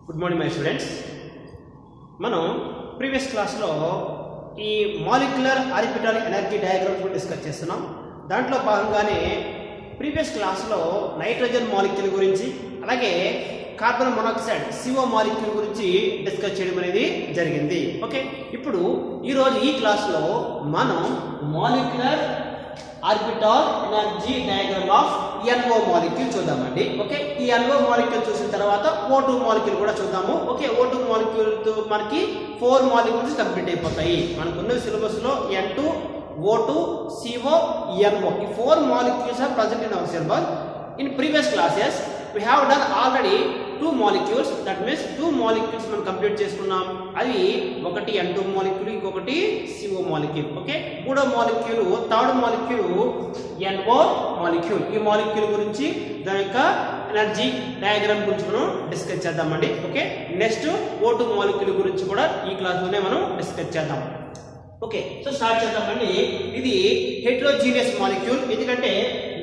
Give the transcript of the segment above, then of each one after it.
Good morning my students. మనం previous క్లాస్లో ఈ మాలిక్యులర్ ఆర్బిటాల్ ఎనర్జీ డయాగ్రామ్స్ కూడా డిస్కస్ చేస్తున్నాం. దాంట్లో భాగంగానే ప్రీవియస్ క్లాస్లో నైట్రోజన్ మాలిక్యూల్ గురించి అలాగే కార్బన్ మోనాక్సైడ్ CO మాలిక్యూల్ గురించి డిస్కస్ చేయడం అనేది జరిగింది. ఓకే, ఇప్పుడు ఈరోజు ఈ క్లాస్లో మనం molecular orbital energy diagram of NO molecule చూద్దామండి. ఓకే, ఈ NO మాలిక్యూల్ చూసిన తర్వాత O2 మాలిక్యూల్ కూడా చూద్దాము. ఓకే, O2 మాలిక్యూల్ తో మనకి 4 మాలిక్యూల్స్ కంప్లీట్ అయిపోతాయి. మనకున్న సిలబస్ లో N2 O2 CO NO ఈ 4 molecules are present in our syllabus. In previous classes we have done already 2 molecules, that means 2 molecules మనం కంప్లీట్ చేసుకున్నాం. అవి ఒకటి N2 మాలిక్యూల్, ఇంకొకటి CO మాలిక్యూల్. ఓకే, మూడో molecule third molecule NO molecule. ఈ molecule గురించి దాని యొక్క ఎనర్జీ డయాగ్రామ్ గురించి మనం డిస్కస్ చేద్దామండి. ఓకే, నెక్స్ట్ O2 మాలిక్యూల్ గురించి కూడా ఈ క్లాస్లోనే మనం డిస్కస్ చేద్దాం. ఓకే, సో స్టార్ట్ చేద్దామండి. ఇది హెట్రోజీనియస్ మాలిక్యూల్, ఎందుకంటే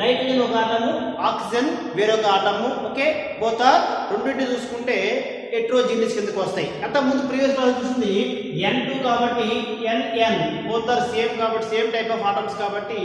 నైట్రోజన్ ఒక ఆటము, ఆక్సిజన్ వేరొక ఆటము. ఓకే, బోత్ రెండింటి చూసుకుంటే హెట్రోజీనియస్ కిందకి వస్తాయి. అంత ముందు ప్రీవియస్ క్లాస్ చూసింది N2 కాబట్టి NN బోత్ ఆర్ సేమ్ కాబట్టి సేమ్ టైప్ ఆఫ్ ఆటమ్స్ కాబట్టి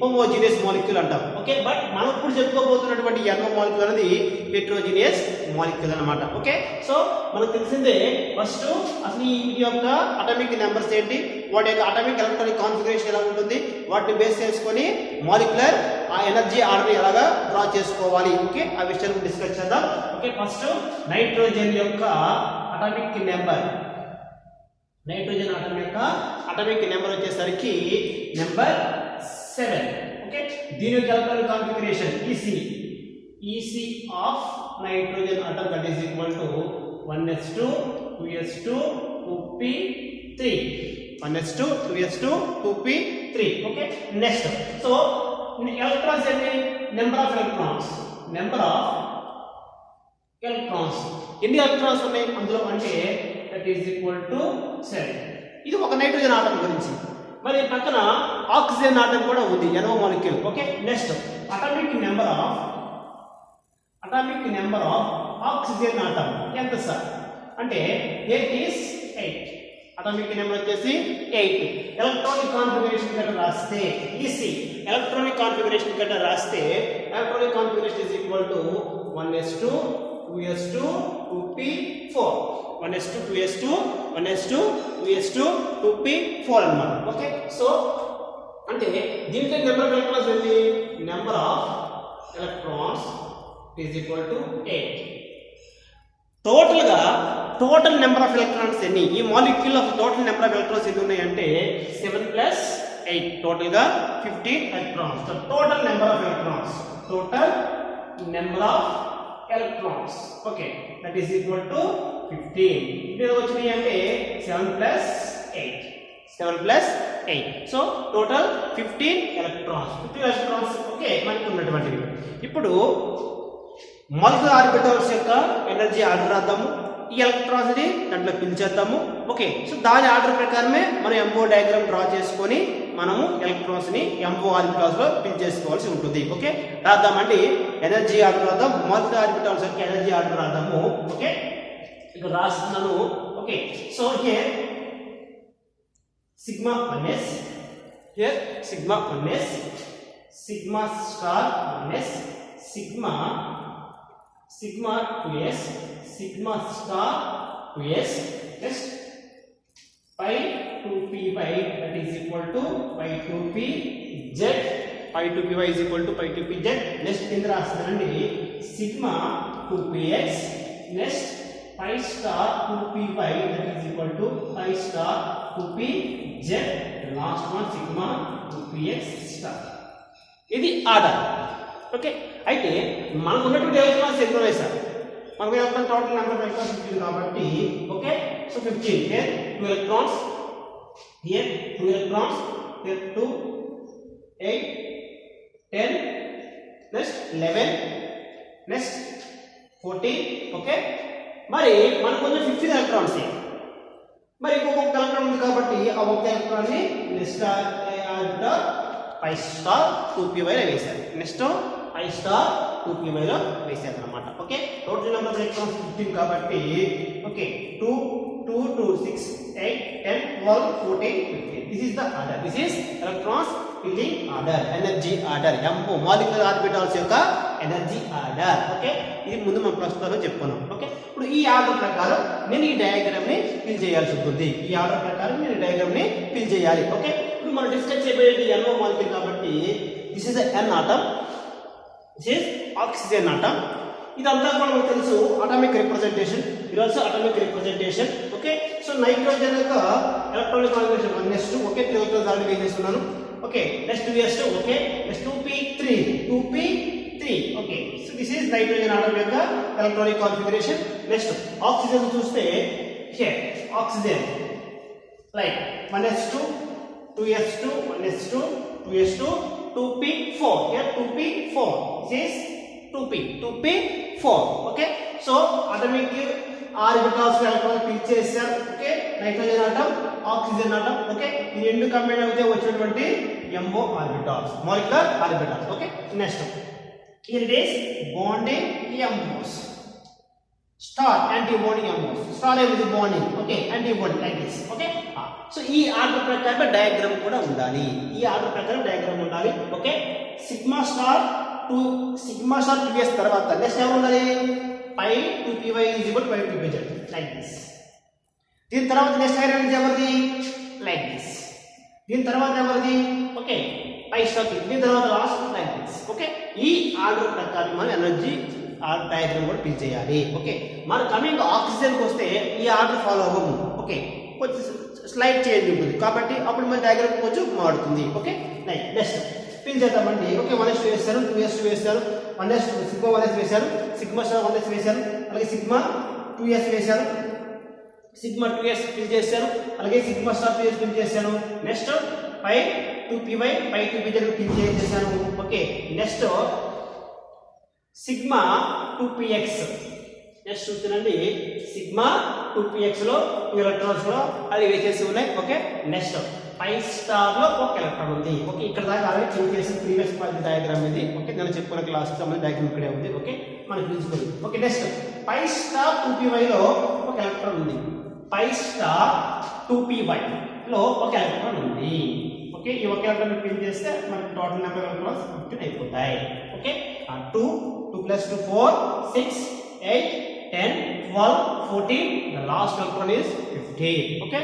హోమోజీనియస్ మాలిక్యూల్ అంటాం. ఓకే, బట్ మనం ఇప్పుడు చెప్పుకోబోతున్నటువంటి NO మాలిక్యూల్ అనేది హెట్రోజీనియస్ మాలిక్యూల్ అన్నమాట. ఓకే, సో మనకు తెలిసిందే ఫస్ట్ అసలు ఈ యొక్క అటామిక్ నెంబర్స్ ఏంటి, వాటి యొక్క అటామిక్ ఎలక్ట్రానిక్ కాన్ఫిగరేషన్ ఎలా ఉంటుంది, వాటిని బేస్ చేసుకొని మాలిక్యులర్ ఆ ఎనర్జీ ఆర్డర్ ఎలాగా డ్రా చేసుకోవాలి. ఓకే, ఆ విషయాన్ని డిస్కస్ చేద్దాం. ఓకే, ఫస్ట్ నైట్రోజన్ యొక్క అటామిక్ నెంబర్, నైట్రోజన్ ఆటం యొక్క అటామిక్ నెంబర్ వచ్చేసరికి నెంబర్ 7. ఓకే, దీని యొక్క electronic configuration EC of nitrogen atom that is equal to 1s2 2s2 2p3 1s2 2s2 2p3. Okay, next so electrons ఏంటి, number of electrons ఎన్ని electrons ఉన్నాయి అందులో అంటే that is equal to 7. ఇది ఒక నైట్రోజన్ ఆటం గురించి. మరి పక్కన ఆక్సిజన్ ఆటం కూడా ఉంది NO molecule. Okay, next atomic number of oxygen atom ఎంత సార్ అంటే 8 is 8. అటామిక్ నెంబర్ వచ్చేసి 8. ఎలక్ట్రానిక్ కాన్ఫిగరేషన్ కట్ట రాస్తే EC ఎలక్ట్రానిక్ కాన్ఫిగరేషన్ కట్ట రాస్తే electronic configuration is equal to 1s2 2s2 2p4 1s2 2s2 1s2 2s2 2p4 అన్నమాట. Okay, so అంటే దీంట్లో నెంబర్ ఆఫ్ ఎలక్ట్రాన్స్ ఏంటి, number of electrons is equal to 8. Total number of electrons ఎన్ని, ఈ molecule of total number of electrons ఎన్ని ఉన్నాయంటే 7 + 8 total గా 15 electrons. So total number of electrons okay that is equal to 15. ఇక్కడ వచ్చినాయి అంటే 7 + 8 so total 15 electrons. Okay, మనకు ఉన్నటువంటివి. ఇప్పుడు మాలిక్యులర్ ఆర్బిటాల్స్ యొక్క ఎనర్జీ ఆర్డర్ రాద్దాము. ఈ ఎలక్ట్రాన్స్ ని దాంట్లో పిలిచేద్దాము. ఓకే, సో దాని ఆర్డర్ ప్రకారమే మనం MO డయాగ్రామ్ డ్రా చేసుకొని మనము ఎలక్ట్రాన్స్ ని MO ఆర్బిటాల్స్ లో పిల్ చేసుకోవాల్సి ఉంటుంది. ఓకే, రాద్దామండి. ఎనర్జీ ఆర్డర్ రాద్దాం, మాలిక్యులర్ ఆర్బిటాల్స్ యొక్క ఎనర్జీ ఆర్డర్ రాద్దాము. ఓకే, ఇక్కడ రాస్తున్నాను. Okay, so here sigma 1s, here sigma 1s, sigma star 1s, sigma 2s, sigma star 2s, next pi 2py that is equal to pi 2pz, pi 2py is equal to pi 2pz. next కింద రాస్తానండి sigma 2px, next pi star 2py that is equal to pi star 2pz, last one sigma 2px star. ఇది order. Okay, అయితే మనకు ఉన్నటువంటి electrons ఎంత ఉన్నాయి sir, మనకు total number of electrons 15 కాబట్టి okay, so 15 here 2 electrons, here 2 electrons, here 2 8 10 next 11 next 14. Okay, మరి మనకు ఉన్న 15 ఎలక్ట్రాన్స్, మరి ఇంకొక ఎలక్ట్రాన్ ఉంది కాబట్టి ఆ ఒక్క ఎలక్ట్రాన్ ని నెక్స్ట్ pi star 2py వేశారు. నెక్స్ట్ pi star 2py లో వేసాను అన్నమాట. Okay, total number of electrons 15 కాబట్టి okay 2 2 2 6 8 10 12 14 15. This is the order. This is electrons filling order, energy order, MO molecular orbitals యొక్క ఎనర్జీ ఆర్డర్. ఓకే, ఇది ముందు మనం ప్రస్తుతంలో చెప్పుకున్నాం. ఓకే, ఇప్పుడు ఈ ఆర్డర్ ప్రకారం నేను ఈ డయాగ్రామ్ ని ఫిల్ చేయాల్సి ఉంటుంది. ఈ ఆర్డర్ ప్రకారం నేను డయాగ్రామ్ ని ఫిల్ చేయాలి. ఓకే, ఇప్పుడు మనం డిస్కస్ చేయబోయేది NO మాలిక్యూల్ కాబట్టి this is N atom, this is oxygen atom. ఇదంతా కూడా మనకు తెలుసు అటామిక్ రిప్రజెంటేషన్. ఇది also atomic representation. Okay, so nitrogen యొక్క electronic configuration 1s2. Okay, 3 electrons already వేసేస్తున్నాను. Okay, next 2s2. Okay, next 2p3. Okay, so this is nitrogen atom యొక్క electronic configuration. Next oxygen చూస్తే here oxygen like 1s2 2s2 1s2 2s2 2p4. here 2p4. this is 2p4. okay, so atomic orbitals electrons fill చేశారు. Okay, nitrogen atom oxygen atom. Okay, ఈ రెండు combine అయితే వచ్చినటువంటి MO orbitals, molecular orbitals. Okay, next here it is bonding MOs, star anti-bonding MOs. star is bonding. okay, anti-bonding like this. okay, so ఈ order ప్రకారం diagram కూడా ఉండాలి. ఈ order ప్రకారం డయాగ్రామ్ ఉండాలి. ఓకే, సిగ్మా స్టార్ 2s తర్వాత next ఏమో ఉండాలి పై 2py is equal to 2pz like this. దీని తర్వాత నెక్స్ట్ డయాగ్రామ్ ఎవరిది like this. దీని తర్వాత ఎవరిది ఓకే పై స్టార్. దీని తర్వాత లాస్ట్ like this. ఓకే, ఈ ఆర్డర్ ప్రకారం మనం ఎనర్జీ డయాగ్రామ్ కూడా ఫిల్ చేయాలి. ఓకే, మన కమింగ్ ఆక్సిజన్కి వస్తే ఈ ఆర్డర్ ఫాలో అవ్వము. ఓకే, కొంచెం స్లైడ్ చేంజ్ ఉంటుంది కాబట్టి అప్పుడు మన డయాగ్రామ్ కొంచెం మారుతుంది. ఓకే, నెక్స్ట్ ఫిల్ చేద్దామండి. ఓకే, 1s2 వేస్తారు, 2s2 వేస్తారు, 1s2 సిగ్మా 1s వేశారు, సిగ్మా స్టార్ 1s వేశారు, అలాగే సిగ్మా 2s వేశారు, సిగ్మా 2s ఫిల్ చేశారు, అలాగే సిగ్మా స్టార్ 2s ఫిల్ చేశాను. Next pi 2py pi 2pz fill చేశాను. Okay, next sigma 2px. Next చూస్తున్నాండి సిగ్మా 2px లో 2 ఎలక్ట్రాన్స్ లో అది వేసేసి ఉన్నాయి. ఓకే, నెక్స్ట్ పై స్టార్ లో ఒక ఎలక్ట్రాన్ ఉంది. ఓకే, ఇక్కడ దాకా ఆల్రెడీ చెక్ చేసిన ప్రీవియస్ డయాగ్రామ్ ఇది. ఓకే, నేను చెప్పుకున్న క్లాస్ సంబంధించిన డయాగ్రామ్ ఇక్కడే ఉంది. ఓకే, మనకు తెలుసుకుంది. ఓకే, నెక్స్ట్ పై స్టార్ 2py లో ఒక ఎలక్ట్రాన్ ఉంది. పై స్టార్ 2py లో ఒక ఎలక్ట్రాన్ ఉంది. ఓకే, ఈ ఒక ఎలక్ట్రాన్ ఫిల్ చేస్తే మనకి టోటల్ నెంబర్ ఆఫ్ ఎలక్ట్రాన్స్ 15 అయిపోతాయి. Okay, 2 2 + 2 4 6 8 10 12 14. the last electron is 15. Okay,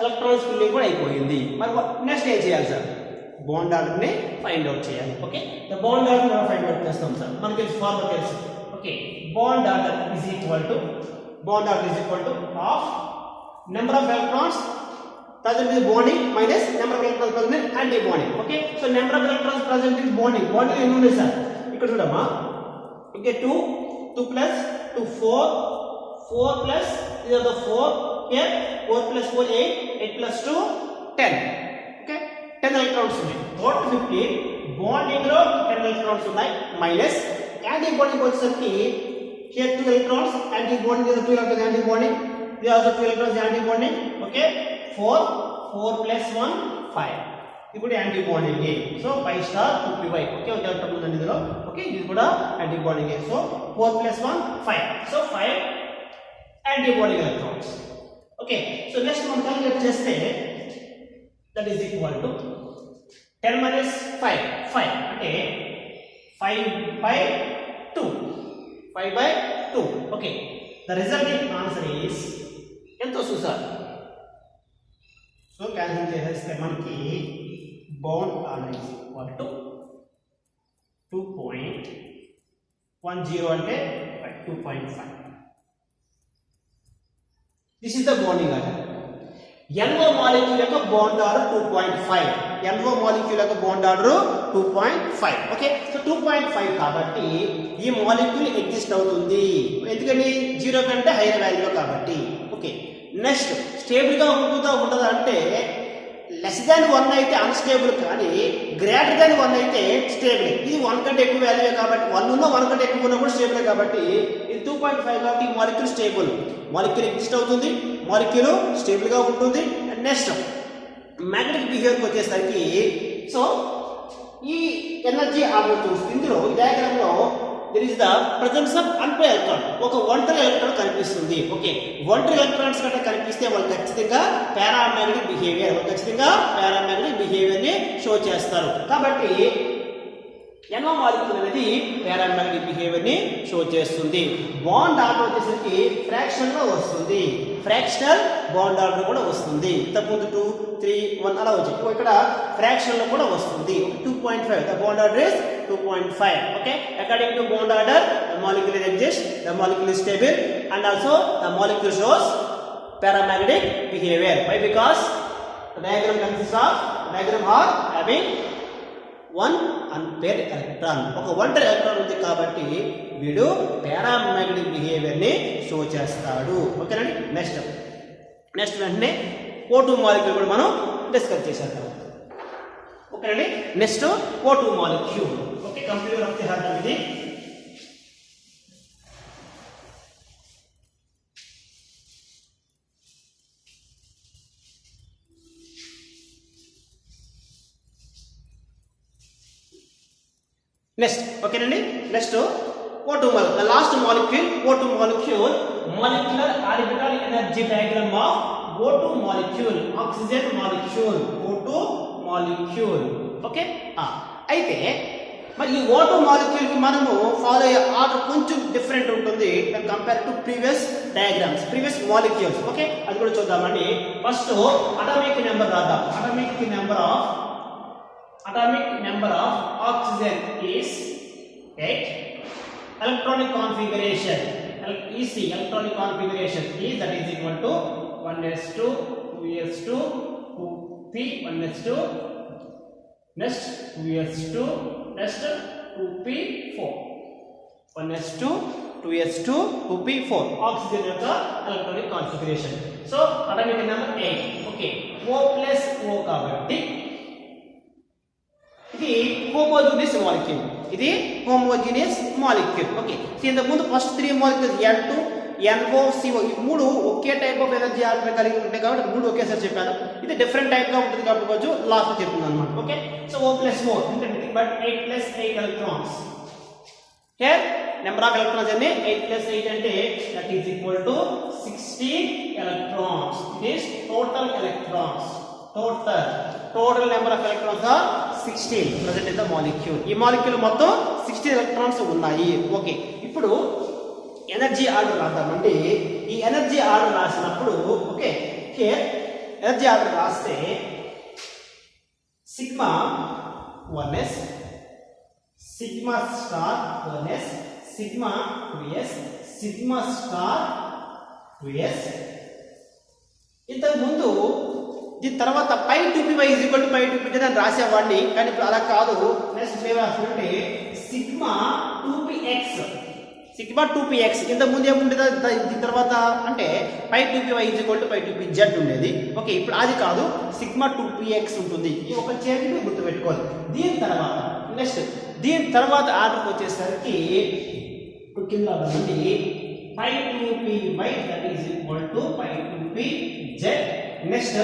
electrons filling కూడా అయిపోయింది. మరి నెక్స్ట్ ఏం చేయాలి సార్ బాండ్ ఆర్డర్ ని ఫైండ్ అవుట్ చేయాలి. ఓకే, ద బాండ్ ఆర్డర్ మనం ఫైండ్ అవుట్ చేస్తాం సార్. మనకి ఫార్ములా తెలుసు. Okay, bond order is equal to half number of electrons present in bonding minus number of electrons present in anti-bonding. okay, so number of electrons present in bonding ఎన్ని ఉన్నాయి sir ఇక్కడ చూడమ్మా. Okay, 2 plus 2 4 4 plus these are the 4 here 4 plus 4 8 8 plus 2 10. okay, 10 electrons ఉన్నాయి. total 15. bonding లో 10 electrons ఉన్నాయి minus anti bonding వచ్చేసరికి here 2 electrons anti bonding, there are 2 electrons anti bonding, there are also 2 electrons anti bonding. okay, 4 plus 1 5. ఇప్పుడు antibonding. So pi star 2py. Okay, ఒక electron ఉందండి ఇందులో. Okay, ఇది కూడా antibonding. So 4 + 1 5. So 5 antibonding electrons. Okay, so next మనం calculate చేస్తే that is equal to 10 - 5 5 అంటే 5/2. 5/2. Okay, the resulting answer is ఎంత వస్తుంది సార్? సో క్యాన్సిల్ చేసేస్తే మనకి bond order is equal to 2.10 అంటే 2.5. This is the bonding order. NO molecule యొక్క bond order 2.5. NO molecule యొక్క బాండ్ ఆర్డర్ 2.5. ఓకే, సో 2.5 కాబట్టి ఈ మాలిక్యూల్ ఎగ్జిస్ట్ అవుతుంది. ఎందుకని 0 కంటే హైయర్ వాల్యూ కాబట్టి. ఓకే, నెక్స్ట్ స్టేబుల్ గా ఉంటుందా ఉండదా అంటే లెస్ దాన్ 1 అయితే అన్స్టేబుల్, కానీ గ్రేటర్ దాన్ 1 అయితే స్టేబుల్. ఇది 1 కంటే ఎక్కువ వాల్యూ కాబట్టి 1 ఉన్న 1 కంటే ఎక్కువ ఉన్నా కూడా స్టేబుల్ కాబట్టి ఇది 2.5 కాబట్టి ఈ మాలిక్యూల్ స్టేబుల్. మాలిక్యూల్ ఎగ్జిస్ట్ అవుతుంది, మాలిక్యూల్ స్టేబుల్ గా ఉంటుంది. అండ్ నెక్స్ట్ మ్యాగ్నెటిక్ బిహేవియర్కి వచ్చేసరికి సో ఈ ఎనర్జీ ఆర్డర్ చూస్తే ఇందులో ఈ డయాగ్రామ్ లో there is the presence of unpaired electron. ఒక ఒంటరి ఎలక్ట్రాన్ కనిపిస్తుంది. ఓకే, ఒంటరి ఎలక్ట్రాన్స్ కంటే కనిపిస్తే వాళ్ళు ఖచ్చితంగా పారామాగ్నెటిక్ బిహేవియర్ ని షో చేస్తారు. కాబట్టి NO మాలిక్యూల్ అనేది పారామాగ్నెటిక్ బిహేవియర్ ని షో చేస్తుంది. బాండ్ ఆర్డర్ వచ్చేసరికి ఫ్రాక్షన్ లో వస్తుంది, ఫ్రాక్షనల్ బాండ్ ఆర్డర్ కూడా వస్తుంది. ఇంతకుముందు 2, 3, 1 అలా వచ్చాయి. ఇక్కడ ఫ్రాక్షన్ లో కూడా వస్తుంది. 2.5 the bond order is 2.5. Okay, according to bond order the molecule exist, the molecule is stable and also the molecule shows paramagnetic behavior. Why? Because the diagram consists of are having one unpaired electron. ఒక ఒంటరి electron ఉంది కాబట్టి వీడు paramagnetic behaviour ని show చేస్తాడు. ఓకేనండి. Next వెంటనే O2 molecule కూడా మనం డిస్కస్ చేసేద్దాం. ఓకేనండి. Next O2 molecule. Okay, complete of the heart ఇది. నెక్స్ట్ ఓకేనండి. Next O2 molecule, the last molecule O2 molecule, molecular orbital energy diagram of O2 molecule, oxygen molecule O2 molecule. Okay, అయితే మరి ఈ O2 molecule కి మనము follow అయ్యే order కొంచెం different ఉంటుంది compare to previous diagrams, previous molecules. Okay, అది కూడా చూద్దామండి. ఫస్ట్ అటామిక్ నెంబర్ రాద్దాం. Atomic number of oxygen is 8. Electronic configuration EC electronic configuration is that is equal to 1s2 2s2 2p 1s2 next 2s2 next 2p4 1s2 2s2 2p4 oxygen యొక్క electronic configuration. So atomic number 8. Okay, O plus O కాబట్టి ఇది homogeneous molecule. Okay, ఇంతకు ముందు first 3 molecules N2 NO CO ఈ మూడు ఒకే type of energy order కలిగి ఉంటాయి కాబట్టి మూడు ఒకేసారి చెప్పాను. ఇది డిఫరెంట్ టైప్ గా ఉంటుంది కాబట్టి కొంచెం లాస్ట్ చెప్తుంది అనమాట. Okay, so O plus O అంటే but 8 plus 8 electrons. Here number of electrons అన్ని 8 plus 8 అంటే that is equal to 16 electrons. It is total electrons. Total number of electrons are 16 present in the molecule. ఈ molecule మొత్తం 16 electrons ఉన్నాయి. Okay, ఇప్పుడు energy order రాద్దామండి. ఈ energy order రాసినప్పుడు okay, here energy order రాస్తే sigma 1s sigma star 1s sigma 2s sigma star 2s. ఇంతకు ముందు దీని తర్వాత pi 2py is equal to pi 2p అని రాసేవాడిని, కానీ ఇప్పుడు అలా కాదు. నెక్స్ట్ ఏమంటే సిగ్మా 2px ఇంతకు ముందు ఏముండేది దీని తర్వాత అంటే pi 2py is equal to pi 2pz ఉండేది. ఓకే, ఇప్పుడు అది కాదు, సిగ్మా 2px ఉంటుంది. ఈ ఒక చేంజ్ గుర్తుపెట్టుకోవాలి. దీని తర్వాత ఆర్డర్కి వచ్చేసరికి కింద నుండి pi 2py that is equal to pi 2pz. Next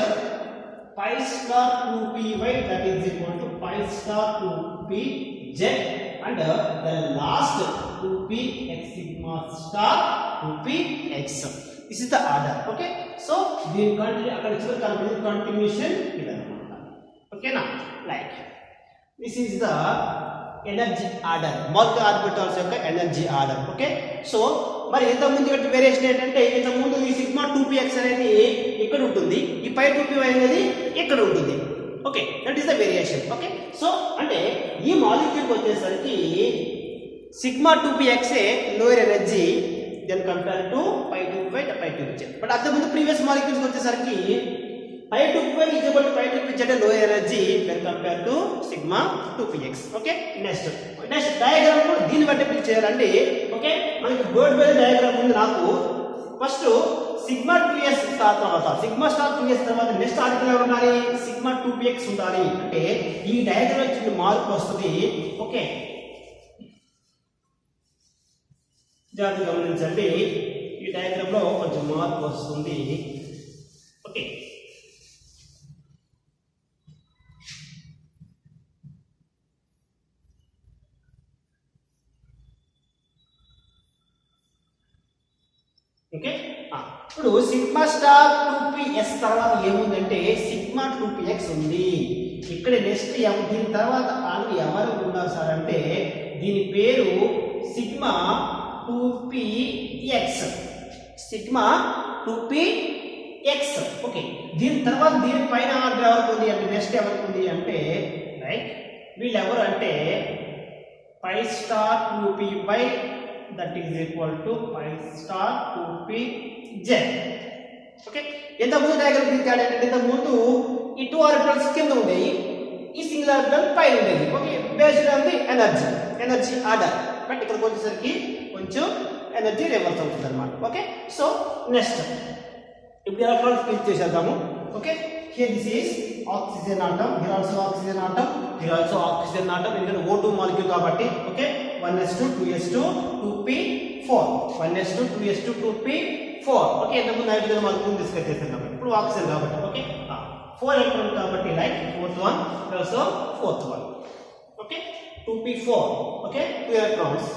pi star 2py that is equal to pi star 2pz and the last 2px sigma star 2px. This is the order. Okay, so the continuation idannamata. Okay na, like this is the energy order, molecular orbitals యొక్క energy order. Okay, so మరి ఇంత ముందు ఇక్కడ variation ఏంటంటే ఇంత ముందు ఈ sigma 2px అనేది ఇక్కడ ఉంటుంది, ఈ పై 2py అనేది ఇక్కడ ఉంటుంది. Okay, that is the variation. Okay, so అంటే ఈ మాలిక్యూల్కి వచ్చేసరికి sigma 2px a lower energy than compare to pi 2py pi 2pz. But అంతకుముందు ప్రీవియస్ మాలిక్యూల్స్కి వచ్చేసరికి pi 2py is equal to pi 2pz అంటే lower energy than compare to sigma 2px. Okay, next diagram దీన్ని బట్టి pick చేయాలండి. Okay, మనకి board మీద diagram ఉంది. నాకు ఫస్ట్ సిగ్మా 2s స్టార్ తర్వాత సిగ్మా స్టార్ 2s తర్వాత నెక్స్ట్ ఆర్టికల్ ఉండాలి సిగ్మా 2px ఉండాలి. అంటే ఈ డయాగ్రామ్ వచ్చి మార్పు వస్తుంది. ఓకే, జాగ్రత్తగా గమనించండి, ఈ డయాగ్రామ్ లో కొంచెం మార్పు వస్తుంది. ఓకే, ఓకే ఇప్పుడు సిగ్మా స్టార్ 2px తర్వాత ఏముందంటే సిగ్మా 2px ఉంది. ఇక్కడ నెక్స్ట్ దీని తర్వాత ఎవరు ఉన్నారు సార్ అంటే దీని పేరు sigma 2px. Sigma 2px. Okay, దీని తర్వాత దీనిపైన ఆర్డర్ ఎవరికి ఉంది అంటే నెక్స్ట్ ఎవరికి ఉంది అంటే రైట్ వీళ్ళు ఎవరు అంటే pi star 2py that is equal to pi star 2pz. Okay, ఇంతకుముందు డయాగ్రామ్ గీసాడు ఏంటంటే ఇంతకుముందు ఈ 2 ఆర్బిటల్స్ కింద ఉండేవి, ఈ సింగిల్ ఆర్బిటల్ పైన ఉండేది. Okay, based on the energy order. But ఇక్కడికి వచ్చేసరికి కొంచెం ఎనర్జీ రివర్స్ అవుతుంది అనమాట. ఓకే, సో నెక్స్ట్ ఇప్పుడు ఎలక్ట్రాన్స్ ఫిల్ చేసేద్దాము. Okay, here this is oxygen atom, here also oxygen atom, here also oxygen atom. ఎందుకంటే O2 మాలిక్యూల్ కాబట్టి. Okay, 1s2 2s2 2p4 1s2 2s2 2p4. Okay, ఇంతకుముందు hydrogen molecule discuss చేసాం కాబట్టి ఇప్పుడు oxygen కాబట్టి. Okay, 4 electron కాబట్టి like fourth one also fourth one. Okay, 2p4. Okay, 2 electrons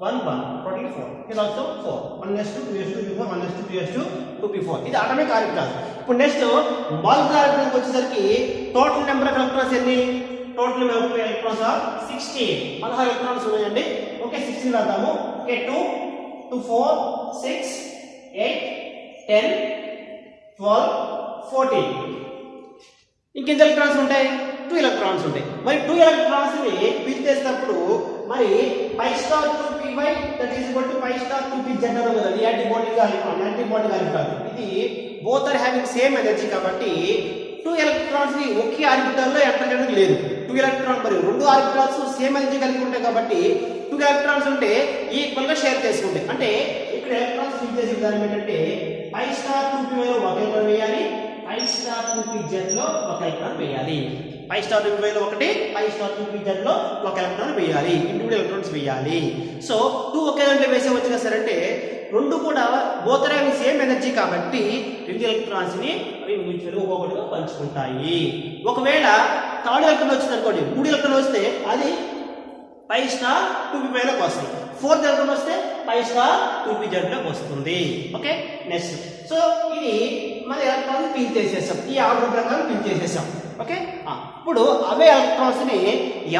1 1 total 4. Here also 4 1s2 2s2 2p4 1s2 2s2 2p4. ఇది atomic orbital. ఇప్పుడు next molecular orbital వచ్చేసరికి total number of electrons ఎన్ని? Total number of electrons are 16. 16 electrons ఉన్నాయండి. Okay, 16 రాద్దాము. Okay, 2 2 4 6 8 10 12 14. ఇంకెంత electrons ఉంటాయి? 2 electrons ఉంటాయి. మరి 2 ఎలక్ట్రాన్స్ ని ఫిల్ చేసినప్పుడు మరి pi star 2py that is equal to pi star 2pz అన్నారు కదా. యాంటీబాడీ కాదు. ఇది both are having same energy కాబట్టి 2 ఎలక్ట్రాన్స్ ని ఒకే ఆర్బిటల్ లో ఎంటర్ చేయడం లేదు. 2 ఎలక్ట్రాన్ మరి 2 ఆర్బిటల్స్ సేమ్ ఎనర్జీ కలిగి ఉంటాయి కాబట్టి 2 ఎలక్ట్రాన్స్ ఉంటే ఈక్వల్ గా షేర్ చేసుకుంటాయి. అంటే ఇక్కడ ఎలక్ట్రాన్స్ ఫిల్ చేసే విధానం ఏంటంటే పై స్టార్ 2py లో ఒక ఎలక్ట్రాన్ వేయాలి, పై స్టార్ 2pz లో ఒక ఎలక్ట్రాన్ వేయాలి. పై స్టార్ 2py లో ఒకటి, పై స్టార్ 2pz లో ఒక ఎలక్ట్రాన్ వేయాలి. ఇండివిడ్యువల్ ఎలక్ట్రాన్స్ వేయాలి. సో 2 ఒకే దాంట్లో వేసేవచ్చు కదా సార్ అంటే రెండు కూడా both are having same energy కాబట్టి 2 ఎలక్ట్రాన్స్ ని అవి మ్యూచువల్ గా ఒక్కొక్కటిగా పంచుకుంటాయి. ఒకవేళ థర్డ్ ఎలక్ట్రాన్ వచ్చింది అనుకోండి, 3 ఎలక్ట్రాన్ వస్తే అది పై స్టార్ 2py లోకి వస్తుంది. 4th ఎలక్ట్రాన్ వస్తే పై స్టార్ 2pz లోకి వస్తుంది. ఓకే, నెక్స్ట్ సో ఇది మన ఎలక్ట్రాన్ ఫిల్ చేసేసాం, ఈ ఆర్డర్ ప్రకారం ఫిల్ చేసేసాం. ఓకే, ఇప్పుడు అవే ఎలక్ట్రాన్స్ ని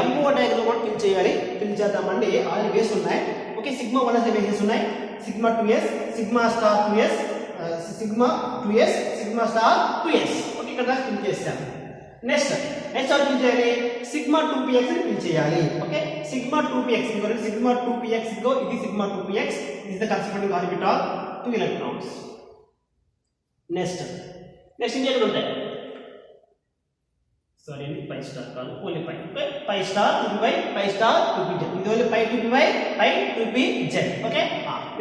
MO డయాగ్రామ్ కూడా ఫిల్ చేయాలి. ఫిల్ చేద్దామండి. ఆల్రెడీ వేసి ఉన్నాయి. ఓకే, సిగ్మా 1 అనే వేసేసి ఉన్నాయి. Sigma 2s sigma star 2s sigma 2s sigma star 2s. Okay, ఇక్కడ ఫిల్ చేస్తాను. నెక్స్ట్ ఫిల్ చేయాలి సిగ్మా 2px ని ఫిల్ చేయాలి. Okay, sigma 2px sigma 2px ఇదిగో ఇది sigma 2px is the corresponding orbital 2 electrons. Next ఇంకేం ఉంటాయి? సారీ అండి, పై స్టార్ కాదు, only pi. Okay, pi star 2py pi star 2pz. ఇది only pi 2py pi 2pz. Okay,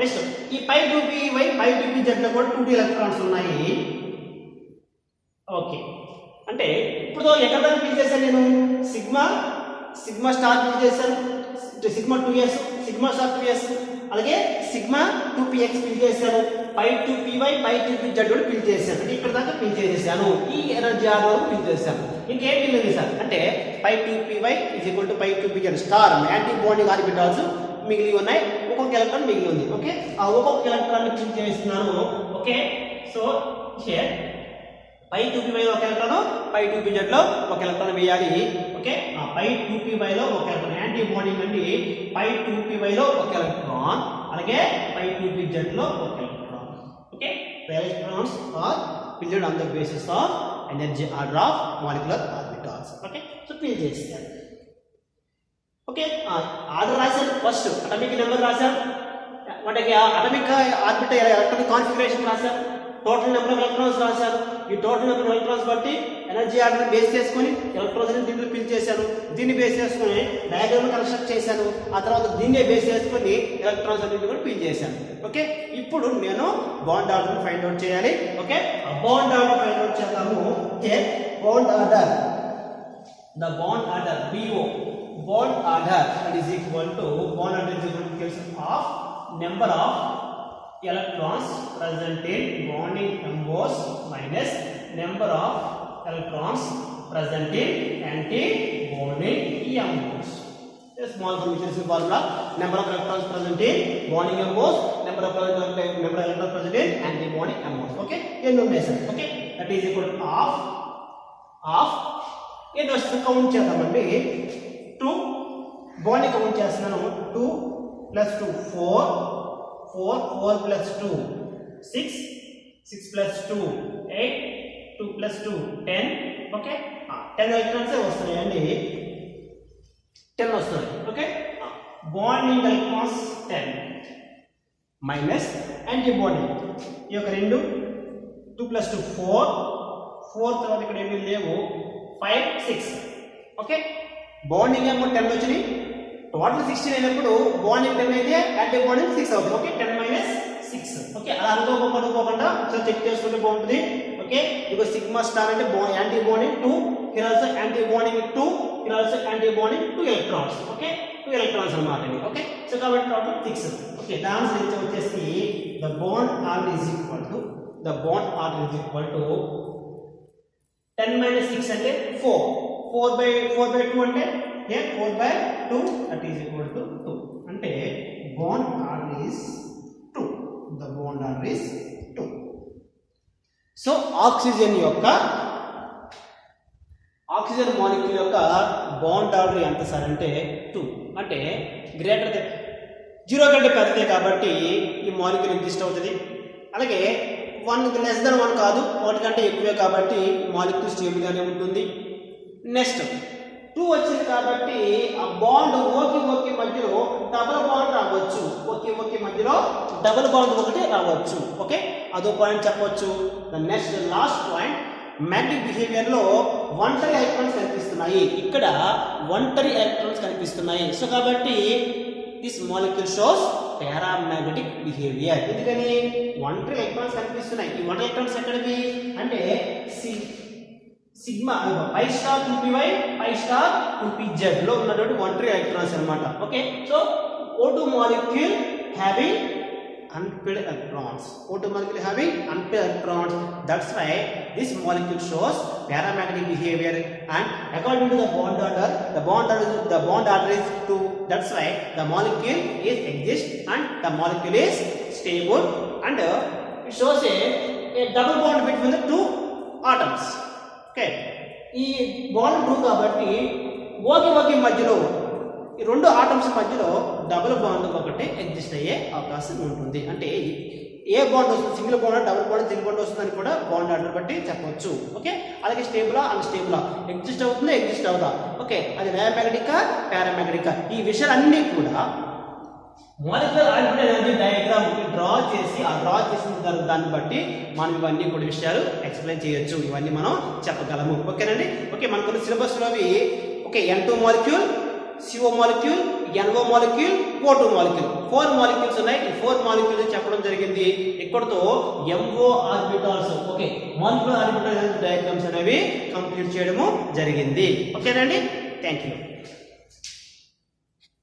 next ఈ pi 2py pi 2pz లో కూడా 2 electrons ఉన్నాయి. Okay, అంటే ఇప్పుడు ఎక్కడ దాకా ఫిల్ చేశాను నేను? సిగ్మా స్టార్ ఫిల్ చేశాను, sigma 2s sigma star 2s, అలాగే సిగ్మా 2px ఫిల్ చేశాను, పై 2py పై 2pz కూడా ఫిల్ చేశాను. అంటే ఇక్కడ దాకా ఫిల్ చేసేసాను. ఈ ఎనర్జీ ఆర్డర్ ఫిల్ చేశాను. ఇంకేం మిగిలింది సార్ అంటే pi 2py is equal to pi 2pz star antibody orbitals మిగిలి ఉన్నాయి. ఒక్కొక్క ఎలక్ట్రాన్ మిగిలి ఉంది. ఓకే, ఆ ఒక్కొక్క ఎలక్ట్రాన్ ని ఫిల్ చేస్తున్నాను. Okay, so here pi 2py లో ఒక ఎలక్ట్రాన్, పై 2pz లో ఒక ఎలక్ట్రాన్ వేయాలి. ఓకే, పై 2py లో ఒక ఎలక్ట్రాన్ యాంటీబాడీ నుండి పై 2py లో ఒక ఎలక్ట్రాన్, అలాగే పై 2pz లో ఒక electron. Okay, electrons are filled on the basis of energy order of molecular orbitals. Okay, so fill చేస్తాను. ఓకే, ఆర్డర్ రాశాను. ఫస్ట్ అటామిక్ నెంబర్ రాశాను, వాటికి అటామిక్ ఆర్బిటల్ ఎలక్ట్రానిక్ కాన్ఫిగరేషన్ రాశాను, టోటల్ నెంబర్ ఆఫ్ ఎలక్ట్రాన్స్ రాశాను. ఈ total number of electrons బట్టి energy order base చేసుకొని electrons ని దీంట్లో ఫిల్ చేశాను. దీన్ని బేస్ చేసుకొని డయాగ్రామ్ కన్స్ట్రక్ట్ చేశాను. ఆ తర్వాత దీన్నే బేస్ చేసుకొని ఎలక్ట్రాన్స్ అన్నింటినీ కూడా ఫిల్ చేశాను. ఓకే, ఇప్పుడు నేను బాండ్ ఆర్డర్ ఫైండ్ అవుట్ చేయాలి. ఓకే, ఆ బాండ్ ఆర్డర్ ఫైండ్ అవుట్ చేద్దాము. Okay, bond order, the bond order BO bond order that is equal to bond order is equal to cation of number of electrons present in bonding embos minus number of electrons present in anti-bonding embos. A small formula: number of electrons present in bonding embos, number of electrons present in antibody amounts. Okay, ఎన్ని ఉన్నాయి sir? Okay, that is equal to half ఎన్ని వస్తుంది count చేద్దామండి. 2 bond count చేస్తున్నాను. 2 + 2 4 + 2 6 + 2 8 2 + 2 10. Okay, 10 electrons వస్తున్నాయండి. 10 వస్తుంది. Okay, bonding electrons 10 minus antibody ఈ యొక్క 2 + 2 4 తర్వాత ఇక్కడ ఏమీ లేవు 5 6. ఓకే, బాండింగ్ ఏమో 10 వచ్చినాయి, టోటల్ 16 అయినప్పుడు బాండింగ్ 10 అయితే యాంటీబాడీ 6 అవుతుంది. ఓకే, 10 - 6. ఓకే, అలా అనుకోకుండా సో చెక్ చేసుకుంటే బాగుంటుంది. ఓకే, ఇక సిగ్మా స్టార్ అంటే antibody 2, here also antibonding 2, here also antibonding 2 electrons. Okay, 2 electrons అన్నమాట ఇది. ఓకే, సో కాబట్టి టోటల్ 6. ఓకే, దాని ఆన్సర్ వచ్చేసి the bond order is equal to 10 - 6 అంటే 4/2 అంటే 4/2 that is equal to 2. అంటే bond order is 2. The bond order is 2. So oxygen molecule యొక్క bond order ఎంత సార్ అంటే 2. అంటే గ్రేటర్ 0 కంటే పెద్దదే కాబట్టి ఈ మాలిక్యూల్ ఎగ్జిస్ట్ అవుతుంది. అలాగే 1 లెస్ దెన్ 1 కాదు, 1 కంటే ఎక్కువే కాబట్టి మాలిక్యూల్ స్టేబుల్గానే ఉంటుంది. నెక్స్ట్ 2 వచ్చింది కాబట్టి ఆ బాండ్ ఓకే మధ్యలో డబుల్ బాండ్ రావచ్చు. ఓకే మధ్యలో డబుల్ బాండ్ ఒకటి రావచ్చు. ఓకే, అదో పాయింట్ చెప్పొచ్చు. The next last point, magnetic behaviour లో ఒంటరి ఎలక్ట్రాన్స్ కనిపిస్తున్నాయి. ఇక్కడ ఒంటరి ఎలక్ట్రాన్స్ కనిపిస్తున్నాయి. సో కాబట్టి this molecule shows paramagnetic behaviour. ఎందుకని ఒంటరి ఎలక్ట్రాన్స్ కనిపిస్తున్నాయి. ఈ ఒంటరి ఎలక్ట్రాన్స్ ఎక్కడివి అంటే sigma π star 2py π star 2pz లో ఉన్నటువంటి ఒంటరి ఎలక్ట్రాన్స్ అన్నమాట. Okay, so O2 molecule having unpaired electrons. O2 molecule having unpaired electrons. That's why this molecule shows paramagnetic behavior, and according to the bond order is 2. That's why the molecule is exist and the molecule is stable, and it shows a double bond between the two atoms. Okay, ఈ bond 2 కాబట్టి okay మధ్యలో ఈ రెండు atoms మధ్యలో double bond ఒకటి exist అయ్యే అవకాశం ఉంటుంది. అంటే ఏ బాండ్ వస్తుంది, single bond, double bond, single bond వస్తుందని కూడా బాండ్ ఆర్డర్ బట్టి చెప్పవచ్చు. ఓకే, అలాగే స్టేబులా అన్స్టేబులా, ఎగ్జిస్ట్ అవుతుందా ఎగ్జిస్ట్ అవుదా, ఓకే, అది డయామాగ్నెటికా పారామాగ్నెటికా, ఈ విషయాలన్నీ కూడా molecular orbital energy diagram draw చేసిన దాన్ని బట్టి మనం ఇవన్నీ కూడా విషయాలు ఎక్స్ప్లెయిన్ చేయొచ్చు. ఇవన్నీ మనం చెప్పగలము. ఓకేనండి. ఓకే, మనకు సిలబస్లో అవి okay N2 molecule, CO molecule, NO molecule, O2 molecule, 4 molecules ఉన్నాయి. ఈ 4 మాలిక్యూల్స్ చెప్పడం జరిగింది. ఇక్కడతో MO orbitals okay molecular orbital energy diagrams అనేవి కంప్లీట్ చేయడము జరిగింది. ఓకేనండి. Thank you.